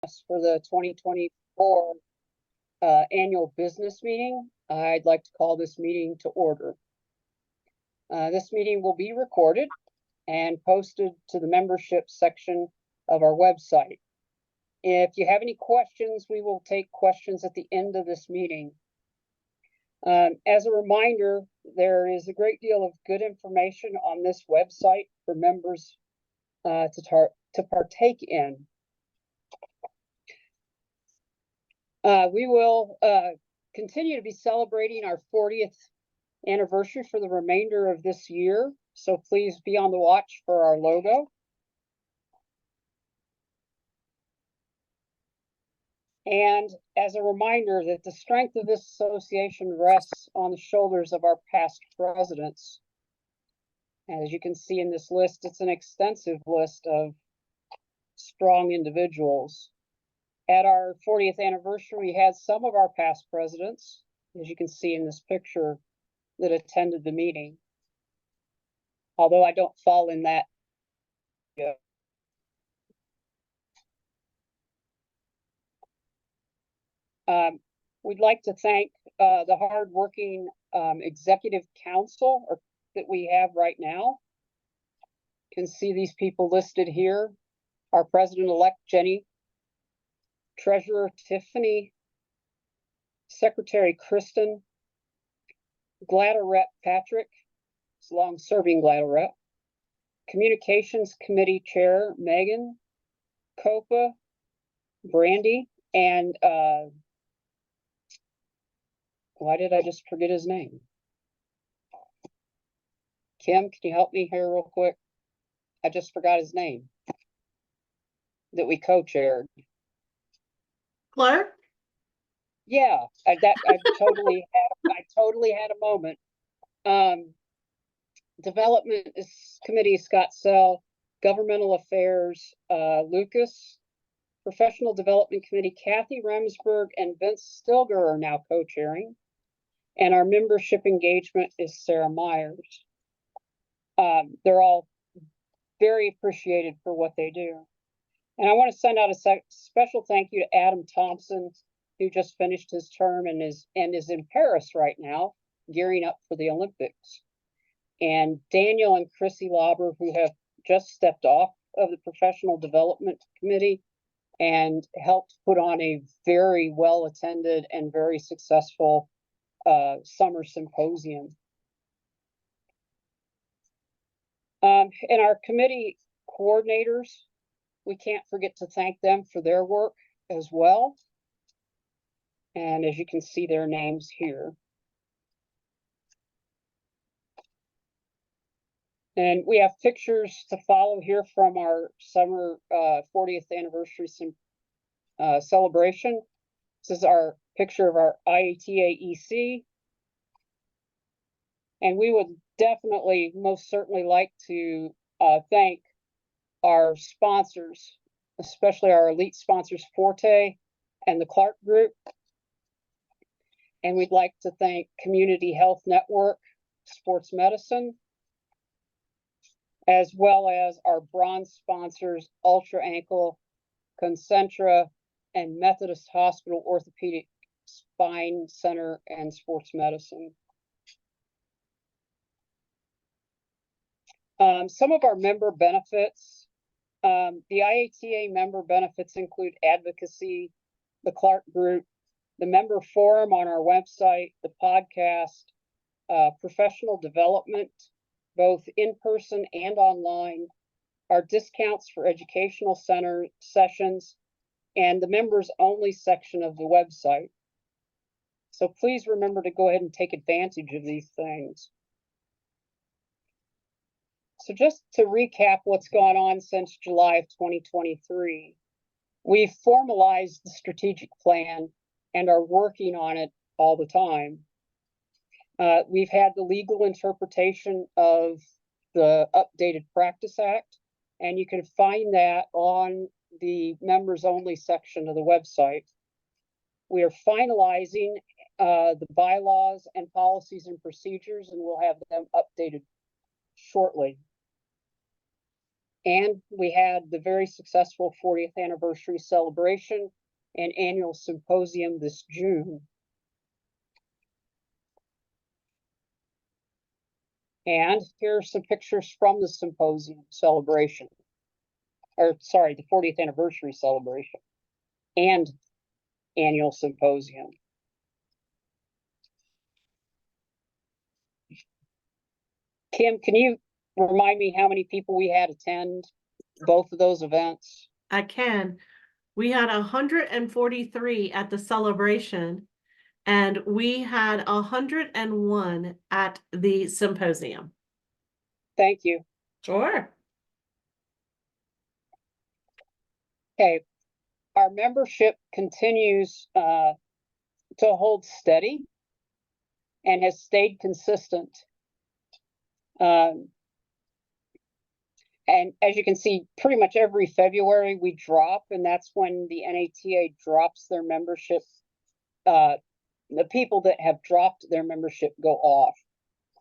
For the 2024 annual business meeting. I'd like to call this meeting to order. This meeting will be recorded and posted to the membership section of our website. If you have any questions, we will take questions at the end of this meeting. As a reminder, there is a great deal of good information on this website for members to partake in. We will continue to be celebrating our 40th anniversary for the remainder of this year, so please be on the watch for our logo. And as a reminder that the strength of this association rests on the shoulders of our past presidents. As you can see in this list, it's an extensive list of strong individuals. At our 40th anniversary, we had some of our past presidents, as you can see in this picture, that attended the meeting. Although I don't fall in that. We'd like to thank the hardworking executive council that we have right now. You can see these people listed here. Our president-elect, Jenny, Treasurer Tiffany, Secretary Kristen, Gladder Rep Patrick, long-serving Gladder Rep, Communications Committee Chair Megan, Copa, Brandy, and why did I just forget his name? Kim, can you help me here real quick? I just forgot his name that we co-chaired. Clark? Yeah, I totally had a moment. Development Committee, Scott Sell, Governmental Affairs, Lucas, Professional Development Committee, Kathy Remsburg and Vince Stilger are now co-chairing. And our membership engagement is Sarah Myers. They're all very appreciated for what they do. And I want to send out a special thank you to Adam Thompson, who just finished his term and is in Paris right now, gearing up for the Olympics. And Daniel and Chrissy Lauber, who have just stepped off of the Professional Development Committee and helped put on a very well-attended and very successful summer symposium. And our committee coordinators, we can't forget to thank them for their work as well. And as you can see their names here. And we have pictures to follow here from our summer 40th anniversary celebration. This is our picture of our IATA EC. And we would definitely, most certainly like to thank our sponsors, especially our elite sponsors, Forte and the Clark Group. And we'd like to thank Community Health Network, Sports Medicine, as well as our bronze sponsors, Ultra Ankle, Concentra, and Methodist Hospital Orthopedic Spine Center and Sports Medicine. Some of our member benefits. The IATA member benefits include advocacy, the Clark Group, the member forum on our website, the podcast, professional development, both in person and online, our discounts for educational center sessions, and the members only section of the website. So please remember to go ahead and take advantage of these things. So just to recap what's gone on since July of 2023, we've formalized the strategic plan and are working on it all the time. We've had the legal interpretation of the updated Practice Act, and you can find that on the members only section of the website. We are finalizing the bylaws and policies and procedures, and we'll have them updated shortly. And we had the very successful 40th anniversary celebration and annual symposium this June. And here are some pictures from the symposium celebration, or sorry, the 40th anniversary celebration and annual symposium. Kim, can you remind me how many people we had attend both of those events? I can. We had 143 at the celebration, and we had 101 at the symposium. Thank you. Sure. Okay, our membership continues to hold steady and has stayed consistent. And as you can see, pretty much every February we drop, and that's when the NATA drops their membership. The people that have dropped their membership go off.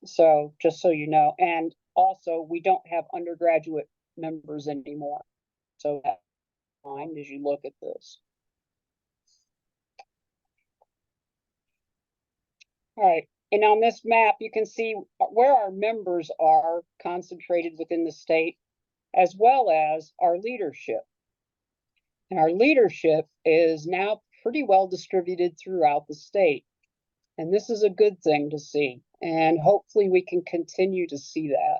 So just so you know, and also we don't have undergraduate members anymore. So that's fine as you look at this. All right, and on this map, you can see where our members are concentrated within the state, as well as our leadership. And our leadership is now pretty well distributed throughout the state. And this is a good thing to see. And hopefully we can continue to see that.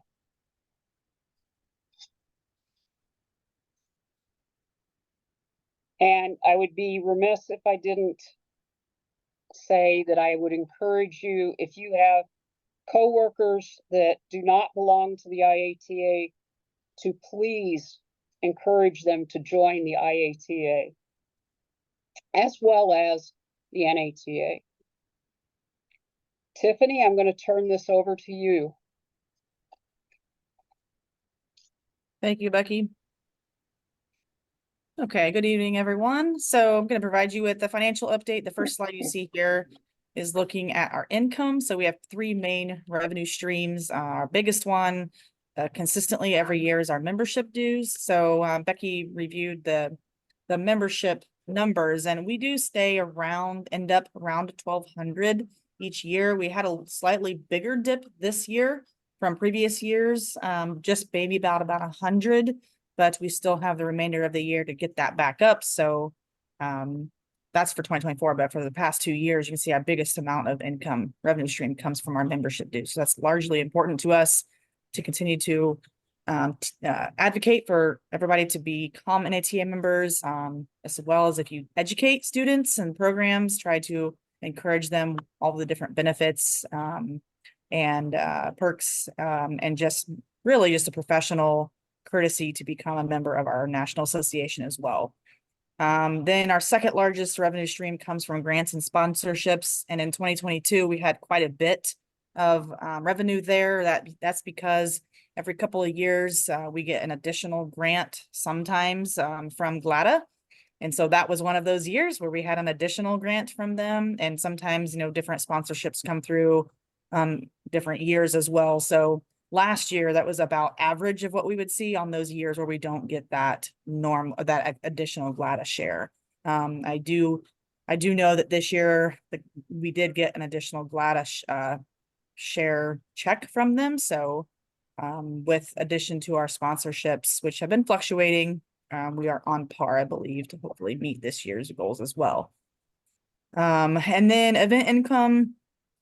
And I would be remiss if I didn't say that I would encourage you, if you have coworkers that do not belong to the IATA, to please encourage them to join the IATA, as well as the NATA. Tiffany, I'm going to turn this over to you. Thank you, Becky. Okay, good evening, everyone. So I'm going to provide you with the financial update. The first slide you see here is looking at our income. So we have three main revenue streams. Our biggest one consistently every year is our membership dues. So Becky reviewed the membership numbers, and we do stay around, end up around 1,200 each year. We had a slightly bigger dip this year from previous years, just maybe about 100, but we still have the remainder of the year to get that back up. So that's for 2024, but for the past 2 years, you can see our biggest amount of income revenue stream comes from our membership dues. So that's largely important to us to continue to advocate for everybody to become NATA members, as well as if you educate students and programs, try to encourage them all the different benefits and perks, and just really just a professional courtesy to become a member of our national association as well. Then our second largest revenue stream comes from grants and sponsorships. And in 2022, we had quite a bit of revenue there. That's because every couple of years, we get an additional grant sometimes from GLATA. And so that was one of those years where we had an additional grant from them. And sometimes, you know, different sponsorships come through different years as well. So last year, that was about average of what we would see on those years where we don't get that that additional GLATA share. I do know that this year we did get an additional GLATA share check from them. So with addition to our sponsorships, which have been fluctuating, we are on par, I believe, to hopefully meet this year's goals as well. And then event income.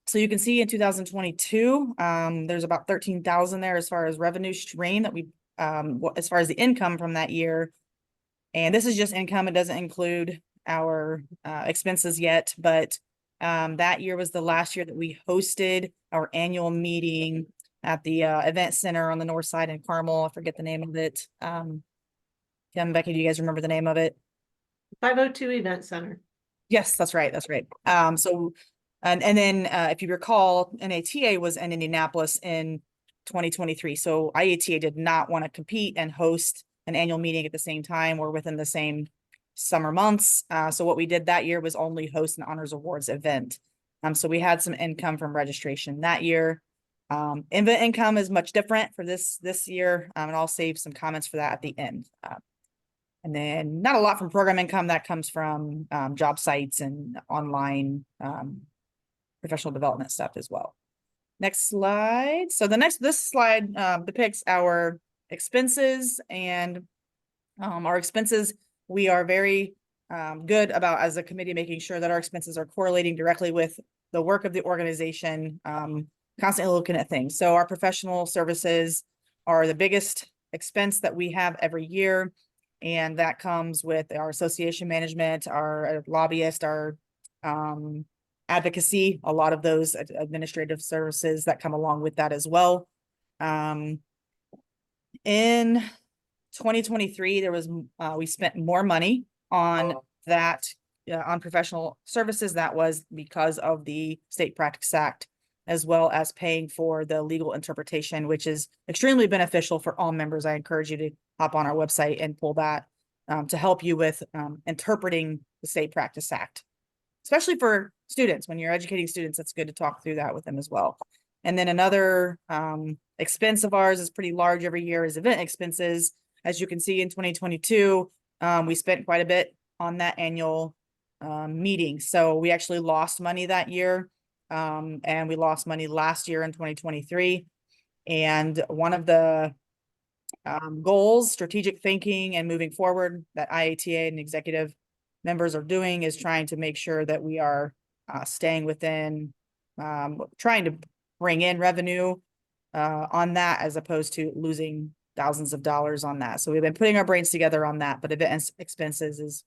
So you can see in 2022, there's about 13,000 there as far as revenue stream that we, as far as the income from that year. And this is just income. It doesn't include our expenses yet, but that year was the last year that we hosted our annual meeting at the event center on the north side in Carmel. I forget the name of it. Kim, Becky, do you guys remember the name of it? 502 Event Center. Yes, that's right. That's right. And then if you recall, NATA was in Indianapolis in 2023. So IATA did not want to compete and host an annual meeting at the same time or within the same summer months. So what we did that year was only host an honors awards event. So we had some income from registration that year. Event income is much different for this year, and I'll save some comments for that at the end. And then not a lot from program income that comes from job sites and online professional development stuff as well. Next slide. So this slide depicts our expenses, and our expenses, we are very good about, as a committee, making sure that our expenses are correlating directly with the work of the organization, constantly looking at things. So our professional services are the biggest expense that we have every year. And that comes with our association management, our lobbyist, our advocacy, a lot of those administrative services that come along with that as well. In 2023, there was we spent more money on that, on professional services. That was because of the State Practice Act, as well as paying for the legal interpretation, which is extremely beneficial for all members. I encourage you to hop on our website and pull that to help you with interpreting the State Practice Act, especially for students. When you're educating students, it's good to talk through that with them as well. And then another expense of ours is pretty large every year is event expenses. As you can see in 2022, we spent quite a bit on that annual meeting. So we actually lost money that year. And we lost money last year in 2023. And one of the goals, strategic thinking and moving forward that IATA and executive members are doing is trying to make sure that we are staying within, trying to bring in revenue on that, as opposed to losing thousands of dollars on that. So we've been putting our brains together on that, but event expenses is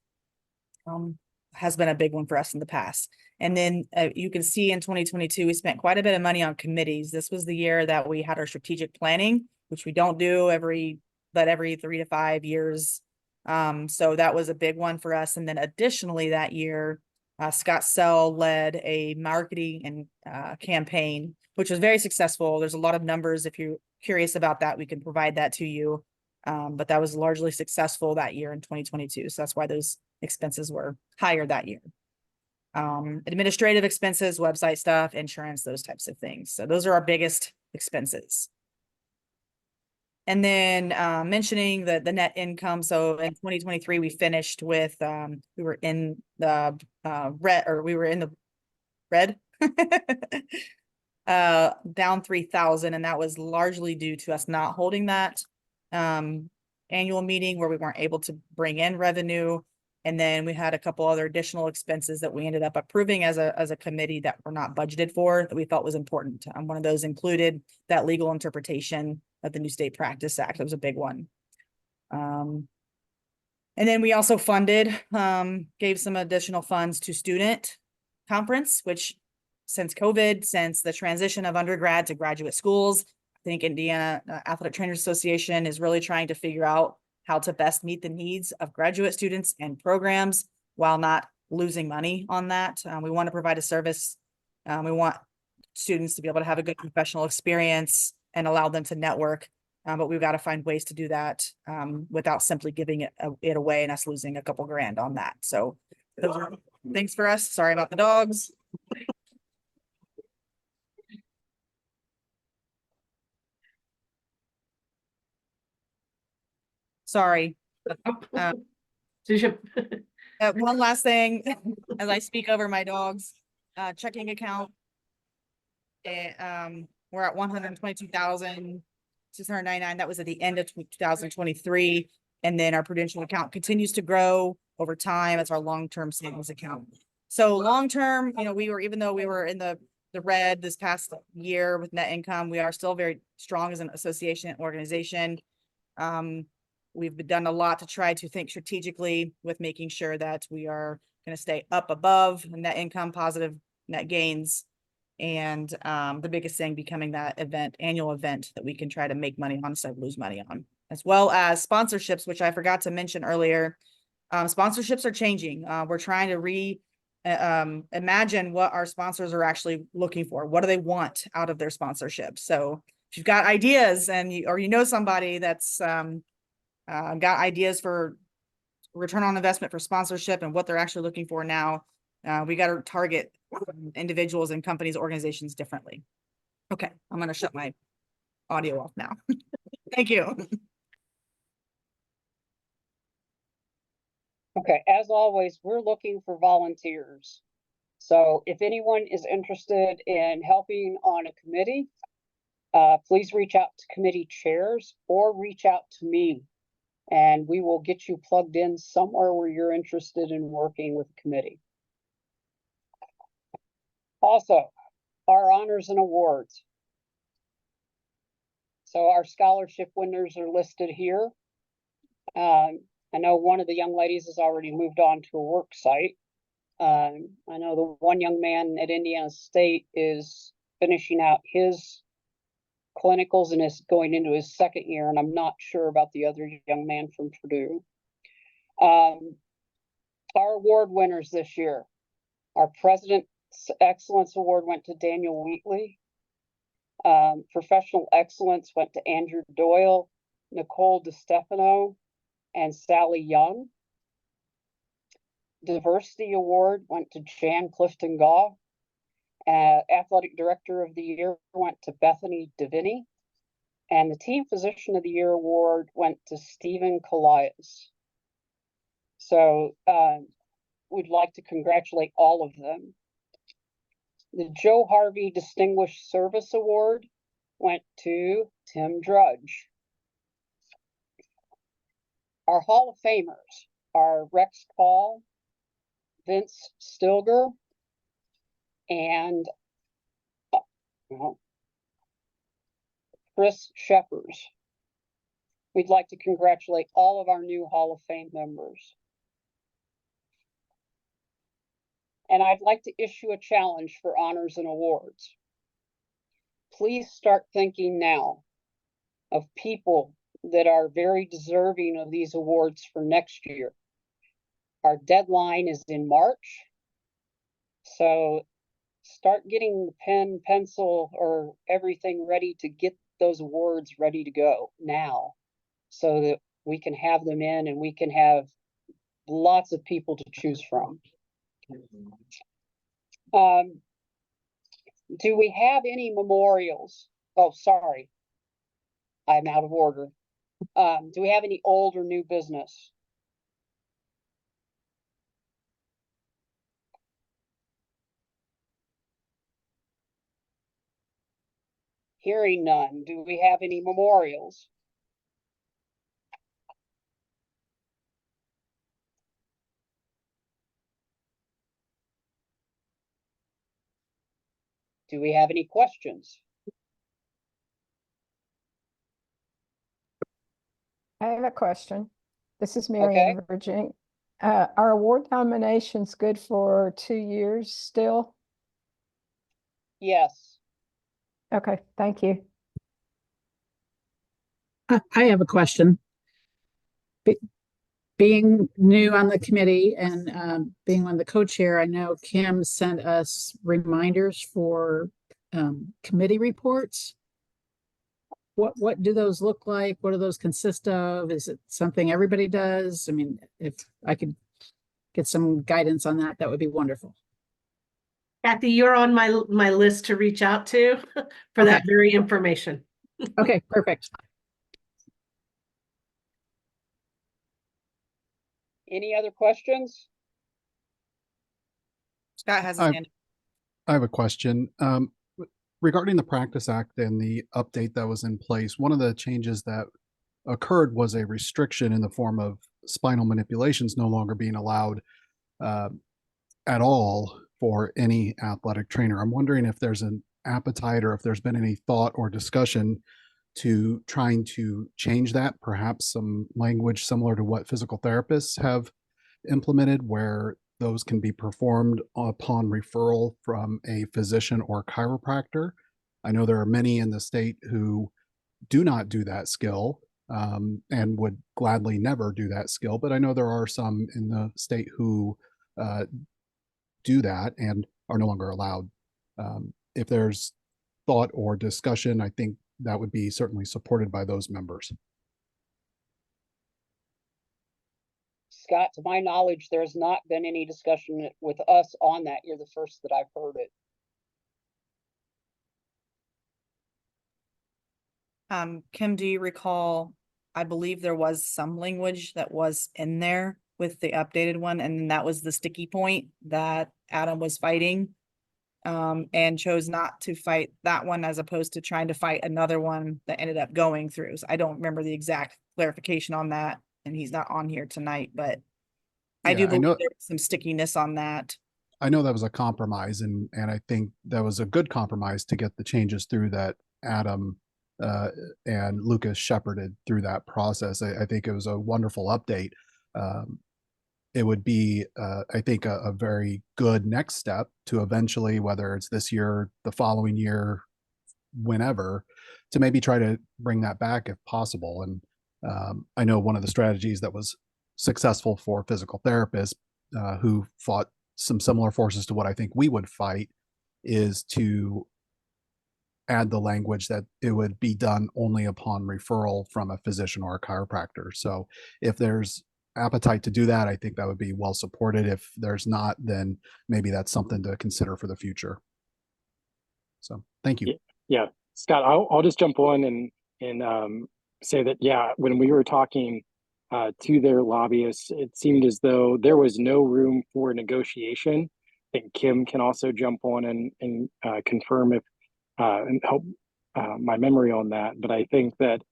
has been a big one for us in the past. And then you can see in 2022, we spent quite a bit of money on committees. This was the year that we had our strategic planning, which we don't do every 3 to 5 years. So that was a big one for us. And then additionally that year, Scott Sell led a marketing and campaign, which was very successful. There's a lot of numbers. If you're curious about that, we can provide that to you. But that was largely successful that year in 2022. So that's why those expenses were higher that year. Administrative expenses, website stuff, insurance, those types of things. So those are our biggest expenses. And then mentioning the net income. So in 2023, we finished with, we were in the red, down 3,000. And that was largely due to us not holding that annual meeting where we weren't able to bring in revenue. And then we had a couple other additional expenses that we ended up approving as a committee that were not budgeted for, that we felt was important. One of those included that legal interpretation of the new State Practice Act. That was a big one. And then we also funded, gave some additional funds to student conference, which since COVID, since the transition of undergrad to graduate schools, I think Indiana Athletic Trainers Association is really trying to figure out how to best meet the needs of graduate students and programs while not losing money on that. We want to provide a service. We want students to be able to have a good professional experience and allow them to network. But we've got to find ways to do that without simply giving it away and us losing a couple grand on that. So those are things for us. Sorry about the dogs. Sorry. One last thing, as I speak over my dogs, checking account. We're at 122,699. That was at the end of 2023. And then our Prudential account continues to grow over time. It's our long-term savings account. So long-term, even though we were in the red this past year with net income, we are still very strong as an association and organization. We've done a lot to try to think strategically with making sure that we are going to stay up above net income, positive net gains. And the biggest thing becoming that annual event that we can try to make money on instead of lose money on, as well as sponsorships, which I forgot to mention earlier. Sponsorships are changing. We're trying to imagine what our sponsors are actually looking for. What do they want out of their sponsorship? So if you've got ideas and you know somebody that's got ideas for return on investment for sponsorship and what they're actually looking for now, we got to target individuals and companies, organizations differently. Okay, I'm gonna shut my audio off now. Thank you. Okay, as always, we're looking for volunteers. So if anyone is interested in helping on a committee, please reach out to committee chairs or reach out to me. And we will get you plugged in somewhere where you're interested in working with the committee. Also, our honors and awards. So our scholarship winners are listed here. I know one of the young ladies has already moved on to a work site. I know the one young man at Indiana State is finishing out his clinicals and is going into his second year, and I'm not sure about the other young man from Purdue. Our award winners this year, our President's Excellence Award went to Daniel Wheatley. Professional Excellence went to Andrew Doyle, Nicole DeStefano, and Sally Young. Diversity Award went to Jan Clifton Gaw. Athletic Director of the Year went to Bethany Deviney. And the Team Physician of the Year award went to Stephen Colias. So we'd like to congratulate all of them. The Joe Harvey Distinguished Service Award went to Tim Drudge. Our Hall of Famers are Rex Call, Vince Stilger, and Chris Sheppers. We'd like to congratulate all of our new Hall of Fame members. And I'd like to issue a challenge for honors and awards. Please start thinking now of people that are very deserving of these awards for next year. Our deadline is in March. So start getting the pen, pencil, or everything ready to get those awards ready to go now, so that we can have them in and we can have lots of people to choose from. Do we have any memorials? Oh, sorry, I'm out of order. Do we have any old or new business? Hearing none. Do we have any memorials? Do we have any questions? I have a question. This is Okay. Marion Virginia. Are award nominations good for 2 years still? Yes. Okay, thank you. I have a question. Being new on the committee and being on the co-chair, I know Kim sent us reminders for committee reports. What do those look like? What do those consist of? Is it something everybody does? I mean, if I could get some guidance on that, that would be wonderful. Kathy, you're on my list to reach out to for that very information. Okay, perfect. Any other questions? Scott has his hand. I have a question. Regarding the Practice Act and the update that was in place, one of the changes that occurred was a restriction in the form of spinal manipulations no longer being allowed at all for any athletic trainer. I'm wondering if there's an appetite or if there's been any thought or discussion to trying to change that, perhaps some language similar to what physical therapists have implemented, where those can be performed upon referral from a physician or chiropractor. I know there are many in the state who do not do that skill and would gladly never do that skill, but I know there are some in the state who do that and are no longer allowed. If there's thought or discussion, I think that would be certainly supported by those members. Scott, to my knowledge, there's not been any discussion with us on that. You're the first that I've heard it. Kim, do you recall, I believe there was some language that was in there with the updated one, and that was the sticky point that Adam was fighting. And chose not to fight that one as opposed to trying to fight another one that ended up going through. So I don't remember the exact clarification on that, and he's not on here tonight, but I do Yeah, I believe know, there was some stickiness on that. I know that was a compromise, and I think that was a good compromise to get the changes through that Adam uh, and Lucas shepherded through that process. I think it was a wonderful update. Um, it would be, I think, a very good next step to eventually, whether it's this year, the following year, whenever, to maybe try to bring that back if possible. And I know one of the strategies that was successful for physical therapists who fought some similar forces to what I think we would fight is to add the language that it would be done only upon referral from a physician or a chiropractor. So if there's appetite to do that, I think that would be well supported. If there's not, then maybe that's something to consider for the future. So thank you. Yeah, Scott, I'll just jump on and say that, yeah, when we were talking to their lobbyists, it seemed as though there was no room for negotiation. I think Kim can also jump on and confirm if and help my memory on that. But I think that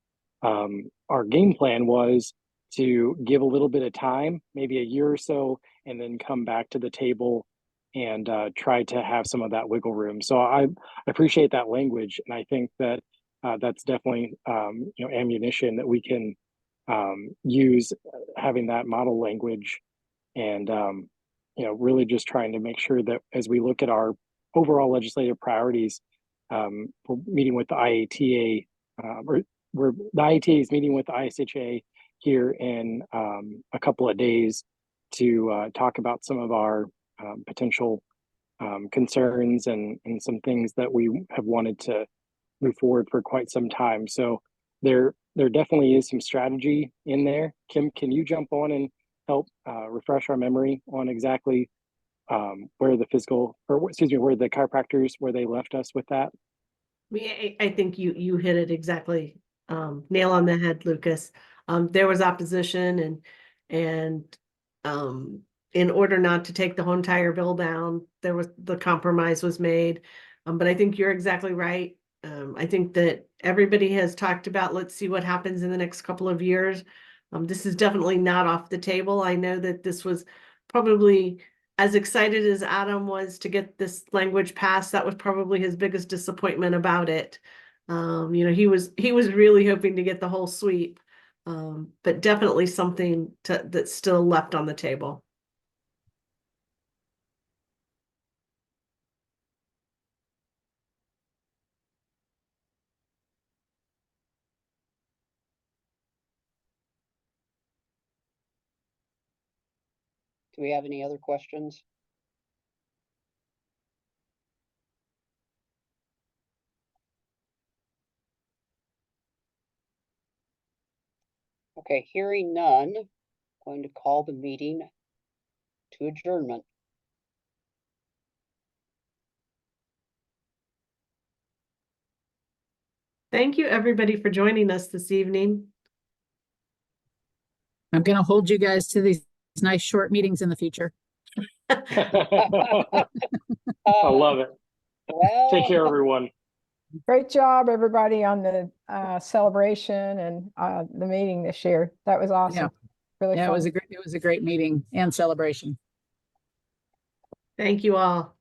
our game plan was to give a little bit of time, maybe a year or so, and then come back to the table and try to have some of that wiggle room. So I appreciate that language, and I think that that's definitely ammunition that we can use, having that model language, and really just trying to make sure that as we look at our overall legislative priorities, we're meeting with the IATA, or the IATA is meeting with the ISHA here in a couple of days to talk about some of our potential concerns and some things that we have wanted to move forward for quite some time. So there definitely is some strategy in there. Kim, can you jump on and help refresh our memory on exactly where the where the chiropractors, where they left us with that? I think you hit it exactly, nail on the head, Lucas. There was opposition and in order not to take the whole entire bill down, the compromise was made. But I think you're exactly right. I think that everybody has talked about, let's see what happens in the next couple of years. This is definitely not off the table. I know that this was probably, as excited as Adam was to get this language passed, that was probably his biggest disappointment about it. He was really hoping to get the whole sweep, but definitely something that's still left on the table. Do we have any other questions? Okay, hearing none, going to call the meeting to adjournment. Thank you, everybody, for joining us this evening. I'm going to hold you guys to these nice short meetings in the future. I love it. Well, Take care, everyone. Great job, everybody, on the celebration and the meeting this year. That was awesome. Really Yeah, fun. it was a great meeting and celebration. Thank you all.